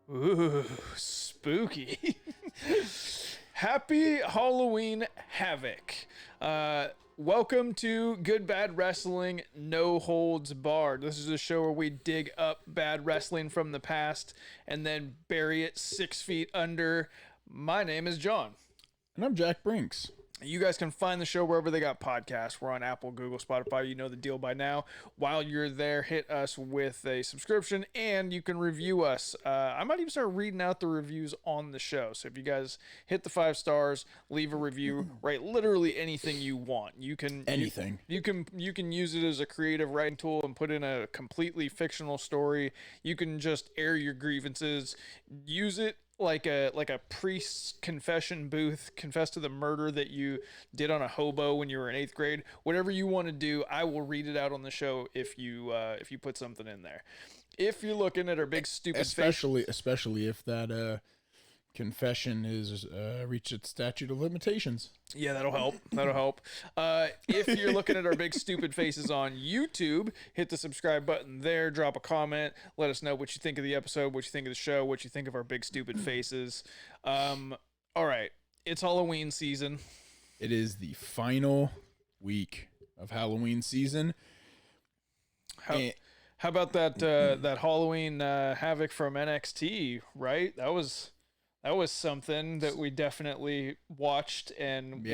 Ooh, spooky. Happy Halloween Havoc. Welcome to Good Bad Wrestling No Holds Barred. This is a show where we dig up bad wrestling from the past and then bury it 6 feet under. My name is John. And I'm Jack Brinks. You guys can find the show wherever they got podcasts. We're on Apple, Google, Spotify. You know the deal by now. While you're there, hit us with a subscription, and you can review us. I might even start reading out the reviews on the show. So if you guys hit the 5 stars, leave a review, write literally anything you want. You can Anything. You can use it as a creative writing tool and put in a completely fictional story. You can just air your grievances. Use it like a priest's confession booth. Confess to the murder that you did on a hobo when you were in 8th grade. Whatever you want to do, I will read it out on the show if you put something in there. If you're looking at our big stupid especially if that confession is reached its statute of limitations. Yeah, that'll help. If you're looking at our big stupid faces on YouTube, hit the subscribe button there, drop a comment, let us know what you think of the episode, what you think of the show, what you think of our big stupid faces. All right, it's Halloween season. It is the final week of Halloween season. How about that Halloween Havoc from NXT, right? That was something that we definitely watched and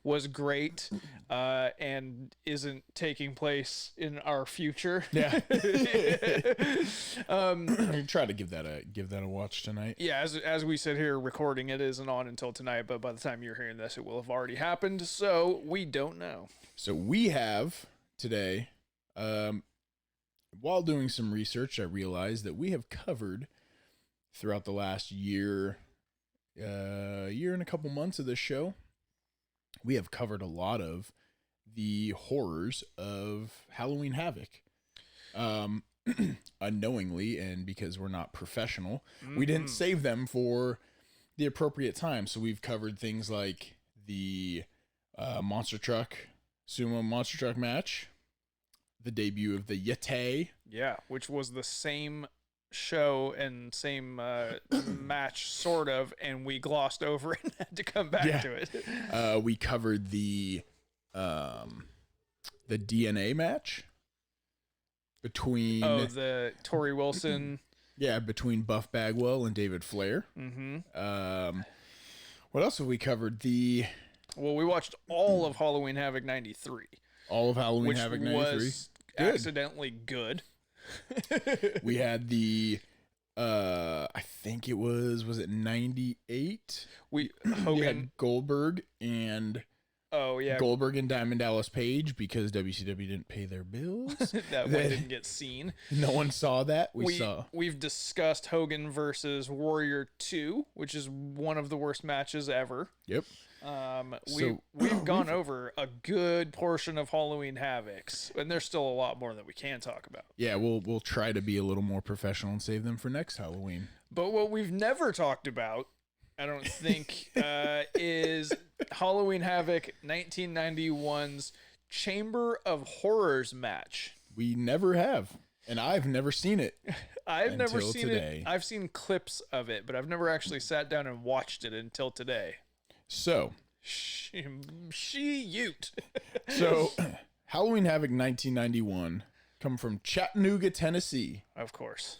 was great, and isn't taking place in our future. Yeah. Try to give that a watch tonight. Yeah, as we sit here recording, it isn't on until tonight, but by the time you're hearing this, it will have already happened, so we don't know. So we have today, while doing some research, I realized that we have covered throughout the last year and a couple months of this show, we have covered a lot of the horrors of Halloween Havoc. Unknowingly, and because we're not professional, we didn't save them for the appropriate time. So we've covered things like the sumo monster truck match, the debut of the Yeti. Yeah, which was the same show and same match, sort of, and we glossed over it and had to come back to it. We covered the DNA match between the Tori Wilson. Yeah, between Buff Bagwell and David Flair. Mm-hmm. What else have we covered? We watched all of Halloween Havoc 93. All of Halloween Havoc 93. Was accidentally good. We had the I think it was it 98? We had Goldberg and Goldberg and Diamond Dallas Page, because WCW didn't pay their bills. That one didn't get seen. No one saw that. We've discussed Hogan versus Warrior 2, which is one of the worst matches ever. Yep. We've gone over a good portion of Halloween Havocs, and there's still a lot more that we can talk about. Yeah, we'll try to be a little more professional and save them for next Halloween. But what we've never talked about, I don't think, is Halloween Havoc 1991's Chamber of Horrors match. We never have, and I've never seen it. I've never seen it. I've seen clips of it, but I've never actually sat down and watched it until today. So, She-ute. So, Halloween Havoc 1991 come from Chattanooga, Tennessee. Of course.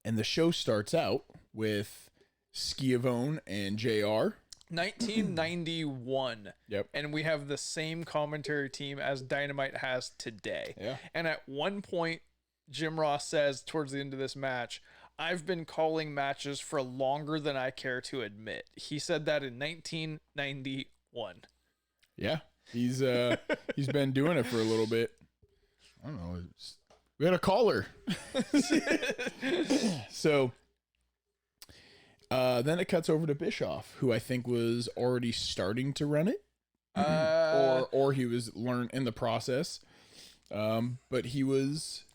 And the show starts out with Schiavone and JR. 1991. Yep. And we have the same commentary team as Dynamite has today. Yeah. And at one point, Jim Ross says towards the end of this match, "I've been calling matches for longer than I care to admit." He said that in 1991. Yeah. He's been doing it for a little bit. I don't know. We had a caller. So then it cuts over to Bischoff, who I think was already starting to run it. Or he was in the process. But he was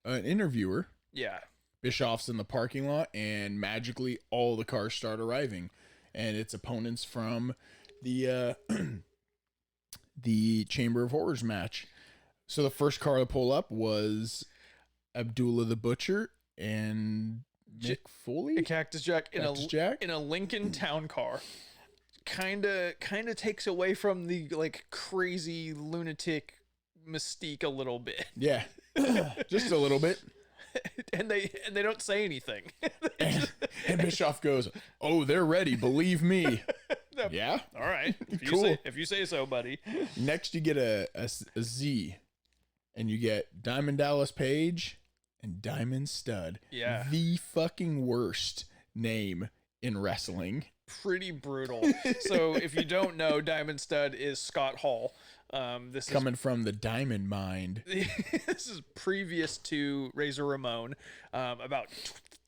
an interviewer. Yeah. Bischoff's in the parking lot, and magically all the cars start arriving, and it's opponents from the the Chamber of Horrors match. So the first car to pull up was Abdullah the Butcher and Mick Foley? A Cactus Jack Jack? in a Lincoln town car. Kind of takes away from the like crazy lunatic mystique a little bit. Yeah. Just a little bit. And they don't say anything. And Bischoff goes, "Oh, they're ready, believe me." Yeah. All right. If you say so, buddy. Next you get a Z, and you get Diamond Dallas Page and Diamond Stud. Yeah. The fucking worst name in wrestling. Pretty brutal. So if you don't know, Diamond Stud is Scott Hall. This Coming from the Diamond Mind. This is previous to Razor Ramon, about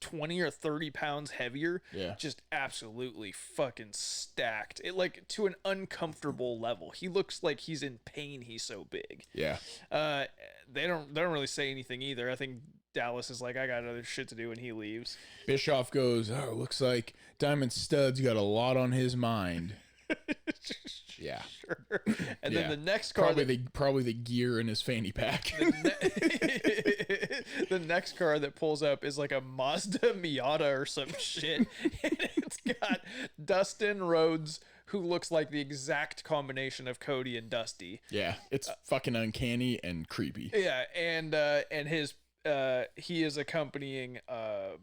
20 or 30 pounds heavier. Yeah. Just absolutely fucking stacked. It like to an uncomfortable level. He looks like he's in pain. He's so big. Yeah. They don't really say anything either. I think Dallas is like, I got other shit to do, and he leaves. Bischoff goes, "Oh, looks like Diamond Stud's got a lot on his mind." Yeah. Sure. And then the next car probably the gear in his fanny pack. The next car that pulls up is like a Mazda Miata or some shit. And it's got Dustin Rhodes, who looks like the exact combination of Cody and Dusty. Yeah, it's fucking uncanny and creepy. Yeah, and his he is accompanying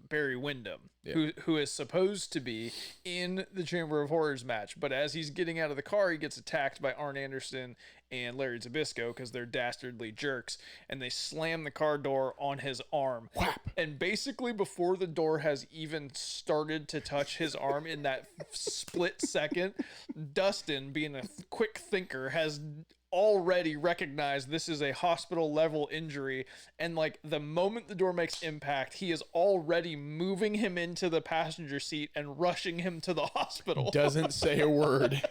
Barry Windham, who is supposed to be in the Chamber of Horrors match, but as he's getting out of the car, he gets attacked by Arn Anderson and Larry Zbyszko because they're dastardly jerks, and they slam the car door on his arm. Whap! And basically, before the door has even started to touch his arm in that split second, Dustin, being a quick thinker, has already recognized this is a hospital level injury, and like the moment the door makes impact, he is already moving him into the passenger seat and rushing him to the hospital. Doesn't say a word.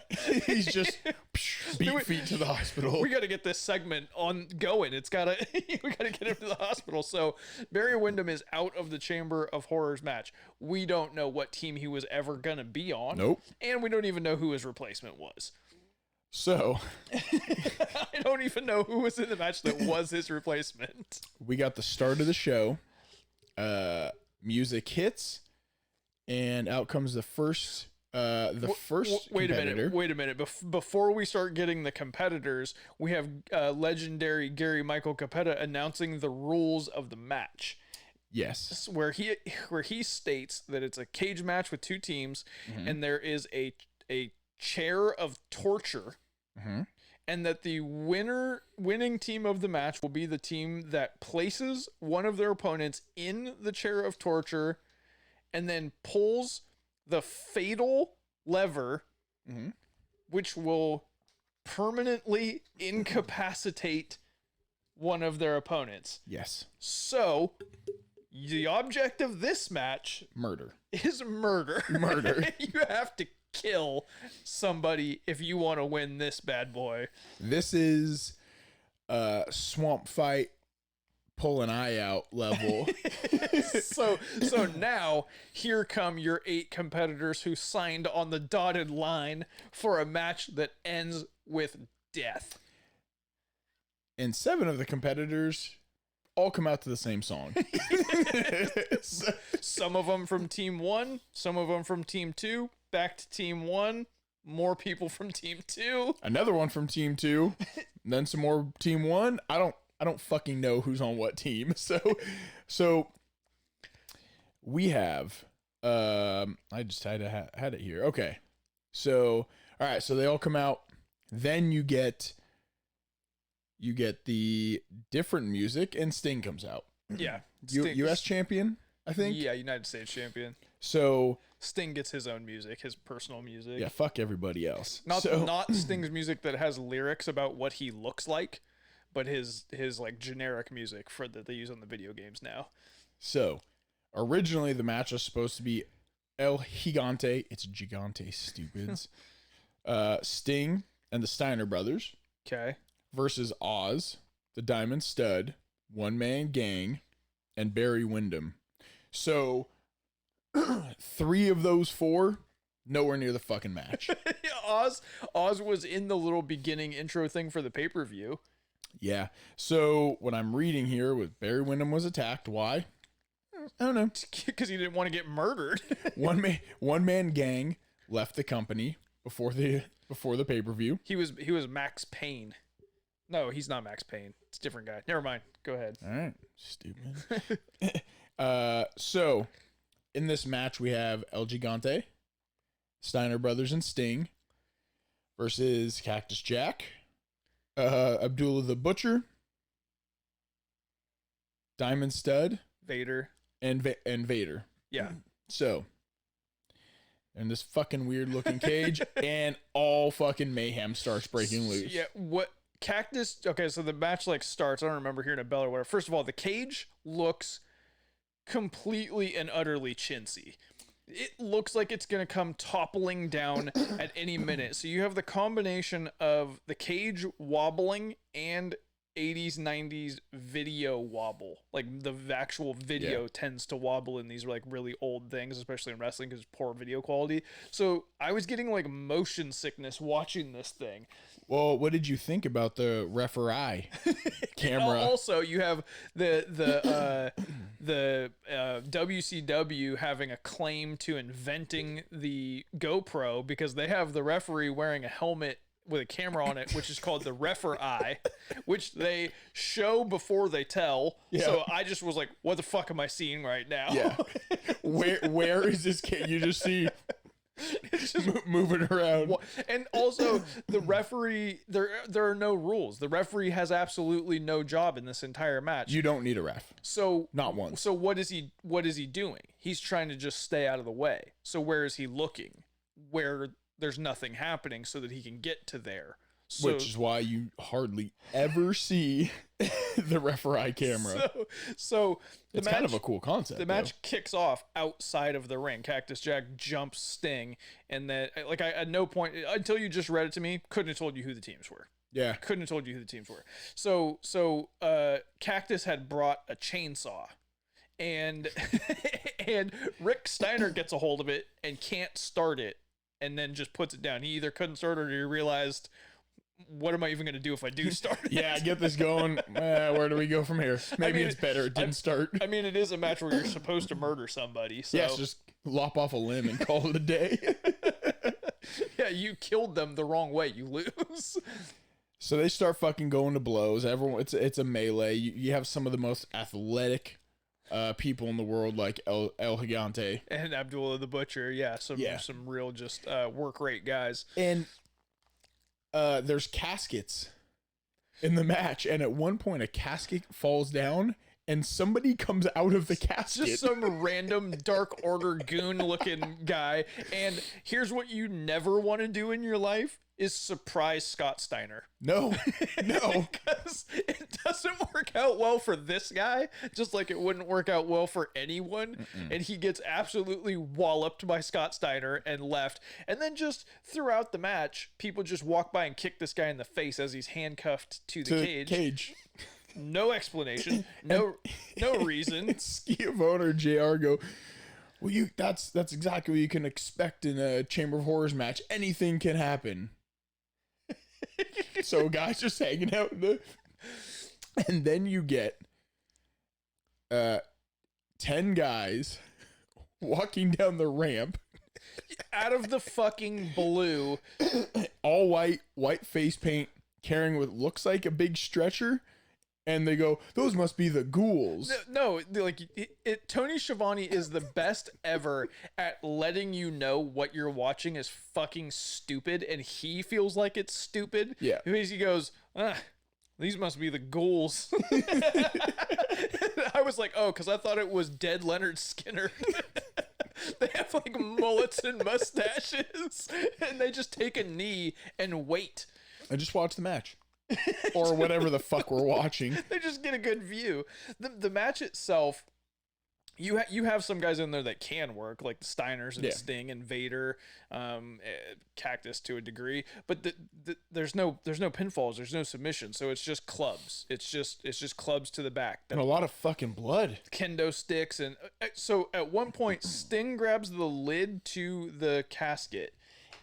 He's just beat feet to the hospital. We got to get this segment on going. We gotta get him to the hospital. So Barry Windham is out of the Chamber of Horrors match. We don't know what team he was ever gonna be on. Nope. And we don't even know who his replacement was. So I don't even know who was in the match that was his replacement. We got the start of the show. Music hits, and out comes the first Wait a minute. Before we start getting the competitors, we have legendary Gary Michael Capetta announcing the rules of the match. Yes. Where he states that it's a cage match with two teams, and there is a chair of torture. And that the winning team of the match will be the team that places one of their opponents in the chair of torture and then pulls the fatal lever, which will permanently incapacitate one of their opponents. Yes. So the object of this match is murder. You have to kill somebody if you want to win this bad boy. This is swamp fight, pull an eye out level. So now here come your 8 competitors who signed on the dotted line for a match that ends with death. And 7 of the competitors all come out to the same song. Some of them from team 1, some of them from team 2, back to team 1, more people from team 2, another one from team 2, then some more team 1. I don't fucking know who's on what team. So we have I just had it here. Okay. So all right, so they all come out. Then you get the different music, and Sting comes out. Yeah. U.S. champion, I think. Yeah, United States champion. So Sting gets his own music, his personal music. Yeah, fuck everybody else. Not Sting's music that has lyrics about what he looks like, but his like generic music that they use on the video games now. So originally the match was supposed to be El Gigante. It's Gigante, stupids. Sting and the Steiner Brothers. Okay. Versus Oz, the Diamond Stud, One Man Gang, and Barry Windham. So 3 of those 4 nowhere near the fucking match. Oz was in the little beginning intro thing for the pay-per-view. Yeah. So what I'm reading here with Barry Windham was attacked. Why? I don't know. Because he didn't want to get murdered. one man gang left the company before the pay-per-view. He was Max Payne. No, he's not Max Payne. It's a different guy. Never mind. Go ahead. All right. Stupid. So in this match we have El Gigante, Steiner Brothers and Sting versus Cactus Jack, Abdullah the Butcher, Diamond Stud, Vader, and Vader. Yeah. So, in this fucking weird looking cage, and all fucking mayhem starts breaking loose. Yeah. What Cactus? Okay, so the match like starts. I don't remember hearing a bell or whatever. First of all, the cage looks completely and utterly chintzy. It looks like it's going to come toppling down at any minute. So you have the combination of the cage wobbling and 80s 90s video wobble. Like the actual video tends to wobble in these like really old things, especially in wrestling because poor video quality. So I was getting like motion sickness watching this thing. Well, what did you think about the referee camera? Also, you have the WCW having a claim to inventing the GoPro because they have the referee wearing a helmet with a camera on it, which is called the referee, which they show before they tell. Yeah. So I just was like, what the fuck am I seeing right now? Yeah. Where is this kid? You just see it's just moving around. And also the referee, there are no rules. The referee has absolutely no job in this entire match. You don't need a ref. So not once. So what is he doing? He's trying to just stay out of the way. So where is he looking? Where there's nothing happening so that he can get to there. So, which is why you hardly ever see the referee camera. So it's kind of a cool concept. The match kicks off outside of the ring. Cactus Jack jumps Sting, and then like I at no point until you just read it to me, couldn't have told you who the teams were. Yeah, couldn't have told you who the teams were. So Cactus had brought a chainsaw, and and Rick Steiner gets a hold of it and can't start it, and then just puts it down. He either couldn't start it or he realized, what am I even going to do if I do start it? Yeah, get this going. Where do we go from here? Maybe it's better it didn't start. I mean, it is a match where you're supposed to murder somebody. So. Yes, just lop off a limb and call it a day. Yeah, you killed them the wrong way. You lose. So they start fucking going to blows. Everyone, it's a melee. You have some of the most athletic people in the world, like El Gigante and Abdullah the Butcher. Yeah, some real just work rate guys. And there's caskets in the match, and at one point a casket falls down and somebody comes out of the casket. Just some random Dark Order goon looking guy. And here's what you never want to do in your life is surprise Scott Steiner. No. Because it doesn't work out well for this guy, just like it wouldn't work out well for anyone. And he gets absolutely walloped by Scott Steiner and left. And then just throughout the match, people just walk by and kick this guy in the face as he's handcuffed to the cage. No explanation. No reason. Schiavone or JR go, well, that's exactly what you can expect in a Chamber of Horrors match. Anything can happen. So guys just hanging out and then you get 10 guys walking down the ramp out of the fucking blue, all white face paint, carrying what looks like a big stretcher. And they go, those must be the ghouls. No, like Tony Schiavone is the best ever at letting you know what you're watching is fucking stupid, and he feels like it's stupid. Yeah. Because he goes, these must be the ghouls. I was like, oh, because I thought it was dead Lynyrd Skynyrd. They have like mullets and mustaches, and they just take a knee and wait. I just watched the match. Or whatever the fuck we're watching. They just get a good view. The match itself, you have some guys in there that can work, like the Steiners and Sting and Vader, Cactus to a degree, but there's no pinfalls, there's no submission, so it's just clubs. It's just clubs to the back. And a lot of fucking blood. Kendo sticks, and so at one point Sting grabs the lid to the casket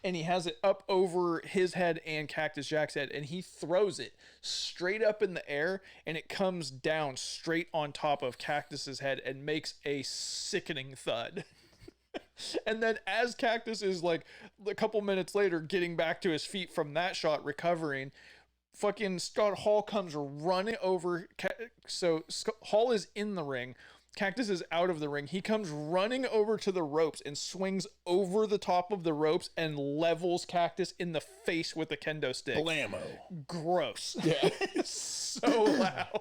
and he has it up over his head and Cactus Jack's head, and he throws it straight up in the air, and it comes down straight on top of Cactus's head and makes a sickening thud. And then as Cactus is like a couple minutes later getting back to his feet from that shot, recovering, fucking Scott Hall comes running over. So Hall is in the ring. Cactus is out of the ring. He comes running over to the ropes and swings over the top of the ropes and levels Cactus in the face with a kendo stick. Blammo. Gross. Yeah. So loud.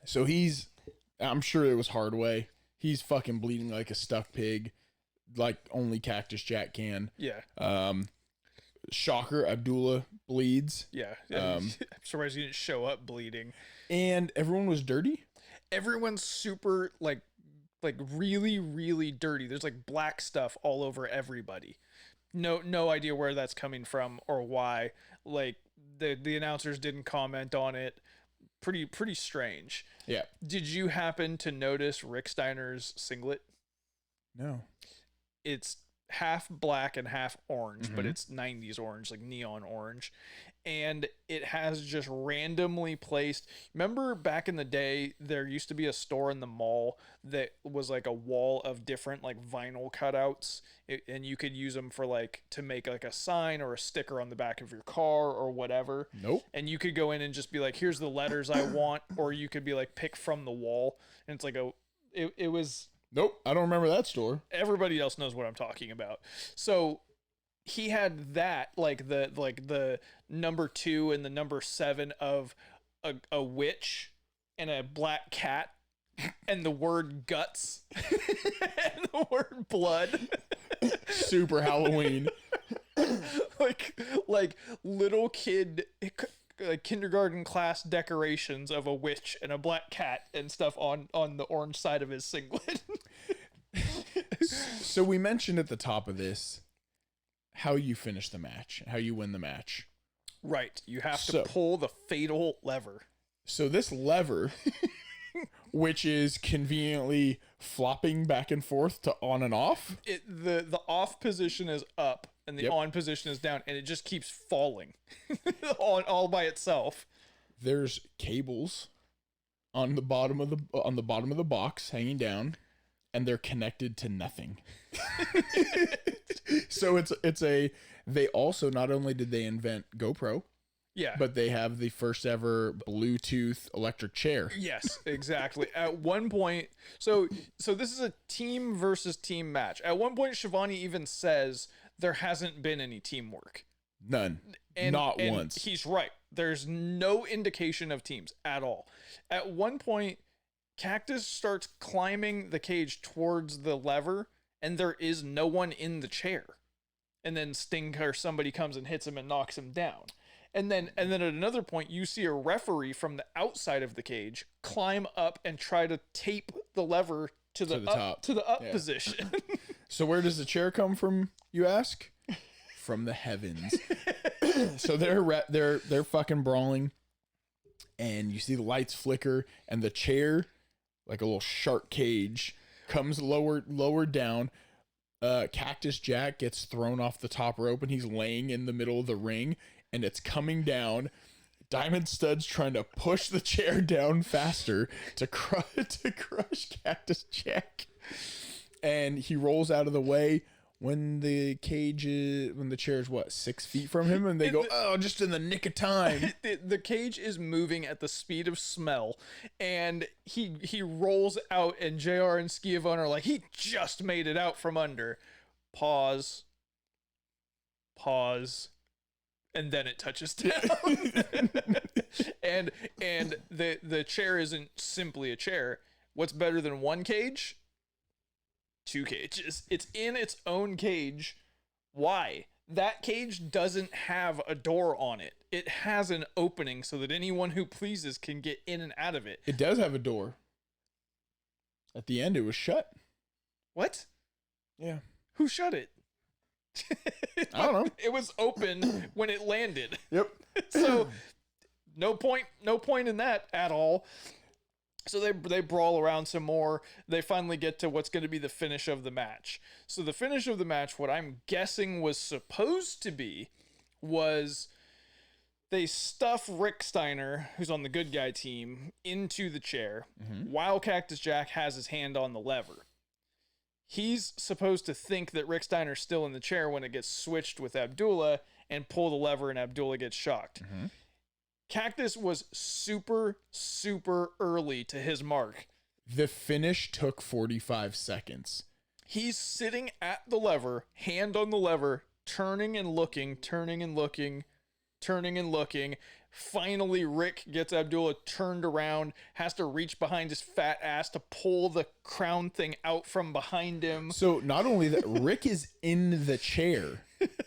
So I'm sure it was hard way. He's fucking bleeding like a stuck pig, like only Cactus Jack can. Yeah. Shocker, Abdullah bleeds. Yeah. I'm surprised he didn't show up bleeding. And everyone was dirty? Everyone's super like really, really dirty. There's like black stuff all over everybody. No idea where that's coming from or why. Like the announcers didn't comment on it. Pretty strange. Yeah. Did you happen to notice Rick Steiner's singlet? No. It's half black and half orange, but it's 90s orange, like neon orange. And it has just randomly placed. Remember back in the day, there used to be a store in the mall that was like a wall of different like vinyl cutouts, and you could use them for like to make like a sign or a sticker on the back of your car or whatever. Nope. And you could go in and just be like, here's the letters I want, or you could be like, pick from the wall. And it's like it was. Nope. I don't remember that store. Everybody else knows what I'm talking about. So he had that, like the number 2 and the number 7 of a witch and a black cat and the word guts and the word blood. Super Halloween. like little kid kindergarten class decorations of a witch and a black cat and stuff on the orange side of his singlet. So we mentioned at the top of this how you finish the match, how you win the match. Right. You have to pull the fatal lever. So this lever, which is conveniently flopping back and forth to on and off. The off position is up and the on position is down, and it just keeps falling on all by itself. There's cables on the bottom of the box hanging down, and they're connected to nothing. So they also, not only did they invent GoPro, but they have the first ever Bluetooth electric chair. Yes, exactly. At one point, so this is a team versus team match. At one point, Shivani even says there hasn't been any teamwork. None. Not once. He's right. There's no indication of teams at all. At one point, Cactus starts climbing the cage towards the lever, and there is no one in the chair. And then Sting or somebody comes and hits him and knocks him down. And then at another point, you see a referee from the outside of the cage climb up and try to tape the lever to the up position. So where does the chair come from, you ask? From the heavens. So they're fucking brawling, and you see the lights flicker, and the chair, like a little shark cage, comes lower down. Cactus Jack gets thrown off the top rope, and he's laying in the middle of the ring, and it's coming down. Diamond Stud's trying to push the chair down faster to crush Cactus Jack, and he rolls out of the way when the chair is 6 feet from him, and they go, oh, just in the nick of time. The cage is moving at the speed of smell, and he rolls out, and JR and Schiavone are like, he just made it out from under. Pause, and then it touches down. and the chair isn't simply a chair. What's better than one cage? 2 cages. It's in its own cage. Why? That cage doesn't have a door on it. It has an opening so that anyone who pleases can get in and out of it. It does have a door. At the end, it was shut. What? Yeah. Who shut it? I don't know. It was open when it landed. Yep. So no point in that at all. So they brawl around some more. They finally get to what's going to be the finish of the match. So the finish of the match, what I'm guessing was supposed to be, was they stuff Rick Steiner, who's on the good guy team, into the chair while Cactus Jack has his hand on the lever. He's supposed to think that Rick Steiner's still in the chair when it gets switched with Abdullah and pull the lever and Abdullah gets shocked. Cactus was super, super early to his mark. The finish took 45 seconds. He's sitting at the lever, hand on the lever, turning and looking, turning and looking, turning and looking. Finally, Rick gets Abdullah turned around, has to reach behind his fat ass to pull the crown thing out from behind him. So not only that, Rick is in the chair,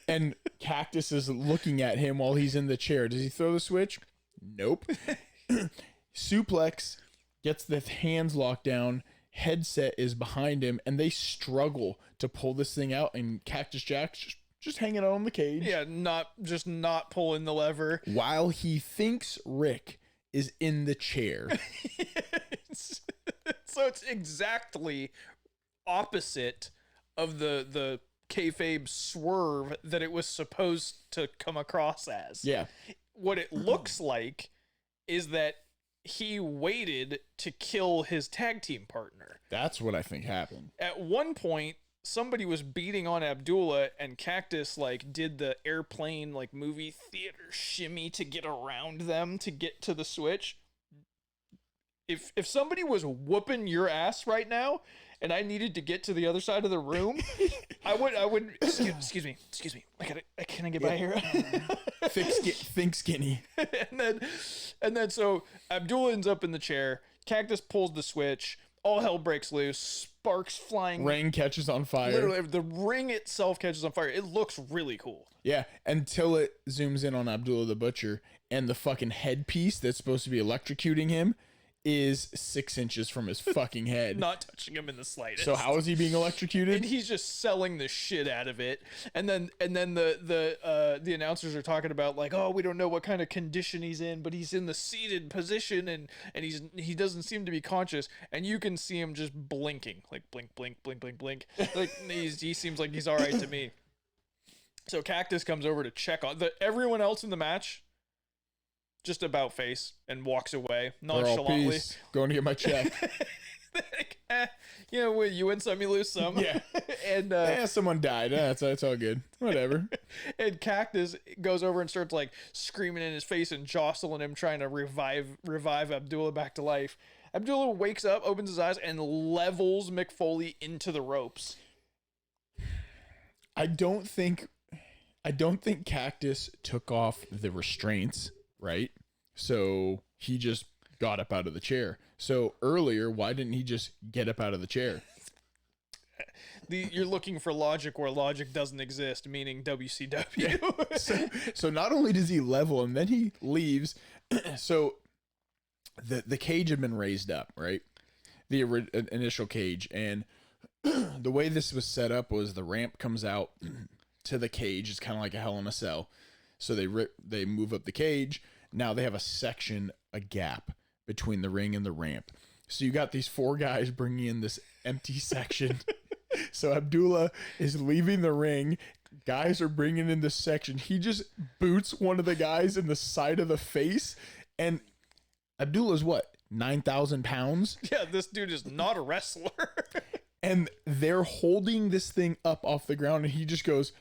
and Cactus is looking at him while he's in the chair. Does he throw the switch? Nope. Suplex, gets the hands locked down, headset is behind him, and they struggle to pull this thing out, and Cactus Jack's just hanging out on the cage. Yeah, not pulling the lever. While he thinks Rick is in the chair. So it's exactly opposite of the kayfabe swerve that it was supposed to come across as. Yeah. What it looks like is that he waited to kill his tag team partner. That's what I think happened. At one point, somebody was beating on Abdullah, and Cactus like did the airplane like movie theater shimmy to get around them to get to the switch. If somebody was whooping your ass right now and I needed to get to the other side of the room, I would excuse me. Can I get by here? Think skinny. and then so Abdullah ends up in the chair. Cactus pulls the switch. All hell breaks loose. Sparks flying. Ring catches on fire. Literally, the ring itself catches on fire. It looks really cool. Yeah, until it zooms in on Abdullah the Butcher, and the fucking headpiece that's supposed to be electrocuting him is 6 inches from his fucking head. Not touching him in the slightest. So how is he being electrocuted? And he's just selling the shit out of it. And then the announcers are talking about like, oh, we don't know what kind of condition he's in, but he's in the seated position and he doesn't seem to be conscious. And you can see him just blinking, like blink, blink, blink, blink, blink. Like he seems like he's all right to me. So Cactus comes over to check on everyone else in the match. Just about face and walks away nonchalantly. Going to get my check. You win some, you lose some. Yeah. And someone died. That's all good. Whatever. And Cactus goes over and starts like screaming in his face and jostling him, trying to revive Abdullah back to life. Abdullah wakes up, opens his eyes, and levels Mick Foley into the ropes. I don't think Cactus took off the restraints. Right? So he just got up out of the chair. So earlier, why didn't he just get up out of the chair? You're looking for logic where logic doesn't exist, meaning WCW. Yeah. So not only does he level him, then he leaves. So the cage had been raised up, right? The initial cage. And the way this was set up was the ramp comes out to the cage. It's kind of like a Hell in a Cell. So they move up the cage. Now they have a gap between the ring and the ramp. So you got these 4 guys bringing in this empty section. So Abdullah is leaving the ring. Guys are bringing in this section. He just boots one of the guys in the side of the face. And Abdullah's what? 9,000 pounds? Yeah, this dude is not a wrestler. And they're holding this thing up off the ground. And he just goes,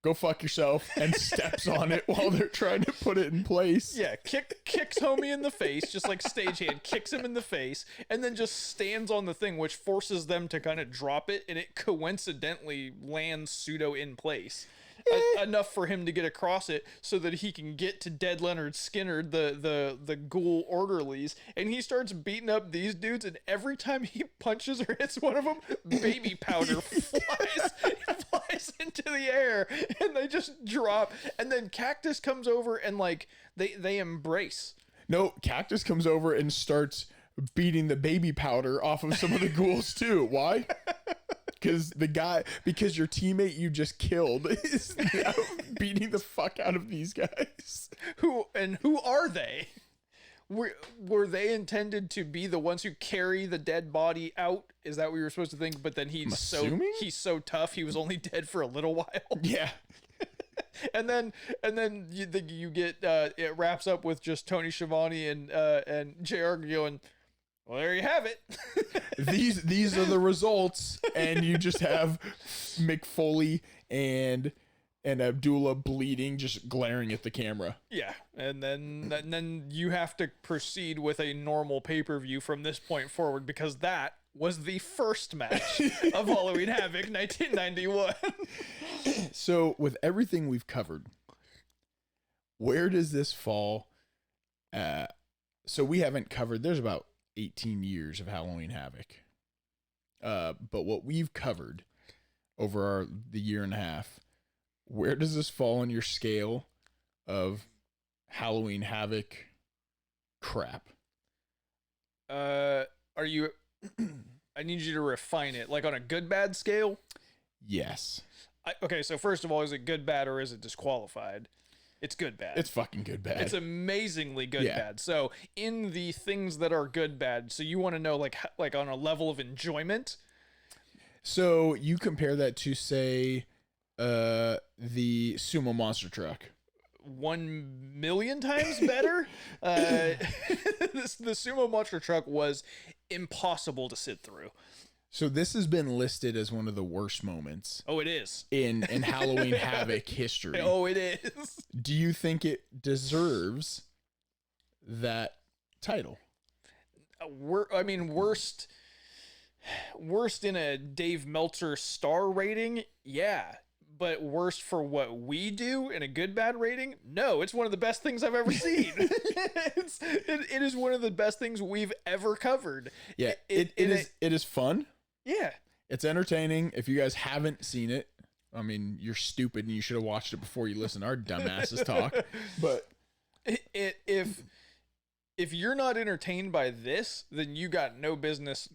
go fuck yourself, and steps on it while they're trying to put it in place. Yeah, kicks homie in the face, just like stagehand, kicks him in the face, and then just stands on the thing, which forces them to kind of drop it, and it coincidentally lands pseudo in place. Enough for him to get across it so that he can get to dead Lynyrd Skynyrd, the ghoul orderlies, and he starts beating up these dudes, and every time he punches or hits one of them, baby powder flies into the air, and they just drop, and then Cactus comes over and like they embrace. No, Cactus comes over and starts beating the baby powder off of some of the ghouls too. Why? Because your teammate you just killed is now beating the fuck out of these guys. Who are they? were they intended to be the ones who carry the dead body out? Is that what you were supposed to think? But then he's so tough, he was only dead for a little while. Yeah. and then you get it wraps up with just Tony Schiavone and JR going, well, there you have it. these are the results, and you just have Mick Foley and Abdullah bleeding, just glaring at the camera. Yeah, and then you have to proceed with a normal pay-per-view from this point forward, because that was the first match of Halloween Havoc 1991. So with everything we've covered, where does this fall? So we haven't covered, there's about 18 years of Halloween Havoc. But what we've covered over the year and a half, where does this fall on your scale of Halloween Havoc crap? Are you... I need you to refine it, like on a good bad scale. Yes. Okay, so first of all, is it good bad or is it disqualified? It's good bad. It's fucking good bad. It's amazingly good bad. So in the things that are good bad, so you want to know like on a level of enjoyment. So you compare that to, say, the Sumo Monster Truck. 1,000,000 times better. The Sumo Monster Truck was impossible to sit through. So this has been listed as one of the worst moments. Oh, it is. In Halloween Havoc history. Oh, it is. Do you think it deserves that title? Worst in a Dave Meltzer star rating? Yeah. But worst for what we do in a good bad rating? No, it's one of the best things I've ever seen. It is one of the best things we've ever covered. Yeah, it is fun. Yeah. It's entertaining. If you guys haven't seen it, I mean, you're stupid and you should have watched it before you listen to our dumbasses talk. But if you're not entertained by this, then you got no business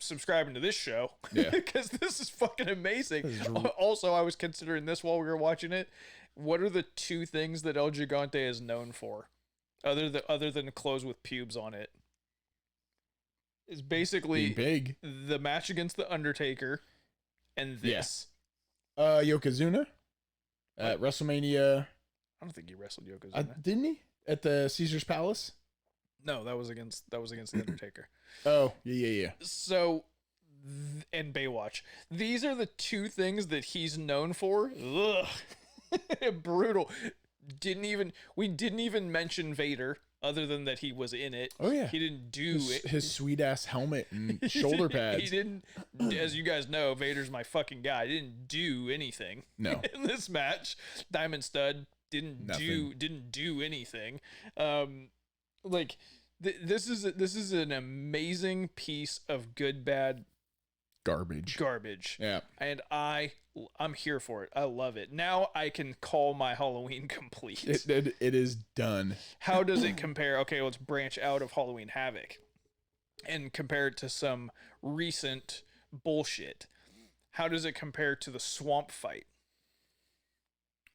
subscribing to this show. Yeah. Because this is fucking amazing. Also, I was considering this while we were watching it. What are the two things that El Gigante is known for? Other than clothes with pubes on it? Is basically being big. The match against the Undertaker and this. Yeah. Yokozuna at WrestleMania. I don't think he wrestled Yokozuna. Didn't he? At the Caesar's Palace? No, that was against the Undertaker. Oh, yeah. So, and Baywatch. These are the two things that he's known for. Ugh. Brutal. We didn't even mention Vader, other than that he was in it. Oh, yeah. He didn't do his sweet ass helmet and shoulder pads. He didn't, as you guys know, Vader's my fucking guy. He didn't do anything. No. In this match. Diamond Stud didn't do anything. This is an amazing piece of good bad garbage. Yeah. And I'm here for it. I love it. Now I can call my Halloween complete. It is done. How does it compare? Okay, let's branch out of Halloween Havoc and compare it to some recent bullshit. How does it compare to the Swamp Fight?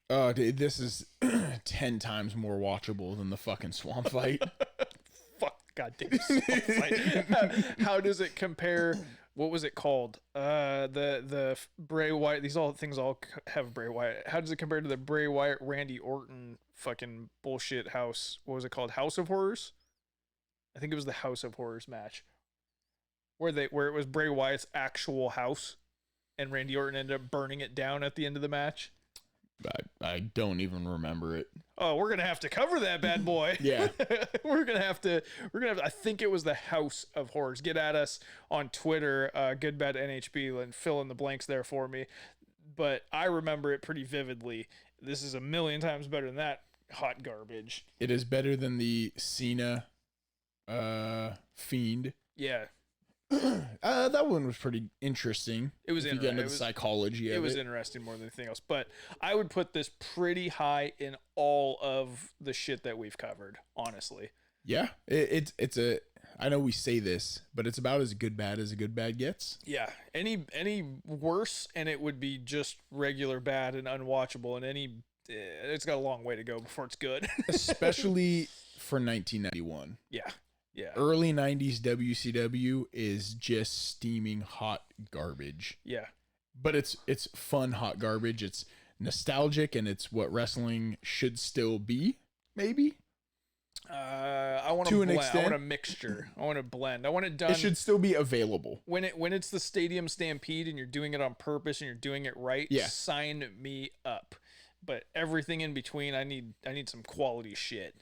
Oh, dude, this is 10 times more watchable than the fucking Swamp Fight. Fuck, goddamn Swamp Fight. How does it compare? What was it called? The Bray Wyatt. These things all have Bray Wyatt. How does it compare to the Bray Wyatt Randy Orton fucking bullshit house? What was it called? House of Horrors? I think it was the House of Horrors match, where it was Bray Wyatt's actual house, and Randy Orton ended up burning it down at the end of the match. I don't even remember it. Oh, we're gonna have to cover that bad boy. Yeah. we're gonna have to. I think it was the House of Horrors. Get at us on Twitter, Good Bad NHB, and fill in the blanks there for me. But I remember it pretty vividly. This is 1,000,000 times better than that hot garbage. It is better than the Cena, Fiend. Yeah. That one was pretty interesting. It was interesting. You get into the psychology of it. It was interesting more than anything else. But I would put this pretty high in all of the shit that we've covered, honestly. Yeah. It's a, I know we say this, but it's about as good bad as a good bad gets. Yeah. Any worse and it would be just regular bad and unwatchable, and it's got a long way to go before it's good. Especially for 1991. Yeah. Yeah. Early 90s WCW is just steaming hot garbage. Yeah. But it's fun hot garbage. It's nostalgic, and it's what wrestling should still be, maybe. I want To to an blend. I extent. want a mixture. I want to blend. I want it done. It should still be available. When it's the Stadium Stampede and you're doing it on purpose and you're doing it right. Yeah. Sign me up. But everything in between, I need some quality shit.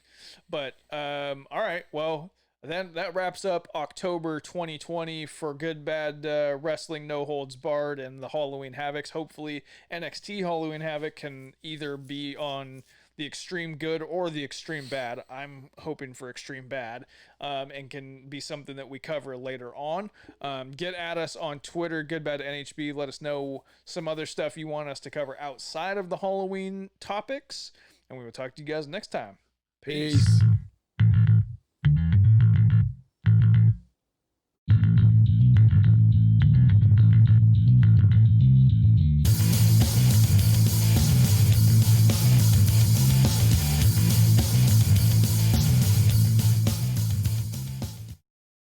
But all right, well. Then that wraps up October 2020 for Good Bad Wrestling No Holds Barred and the Halloween Havocs. Hopefully NXT Halloween Havoc can either be on the extreme good or the extreme bad. I'm hoping for extreme bad, and can be something that we cover later on. Get at us on Twitter, GoodBadNHB. Let us know some other stuff you want us to cover outside of the Halloween topics, and we will talk to you guys next time. Peace. Peace.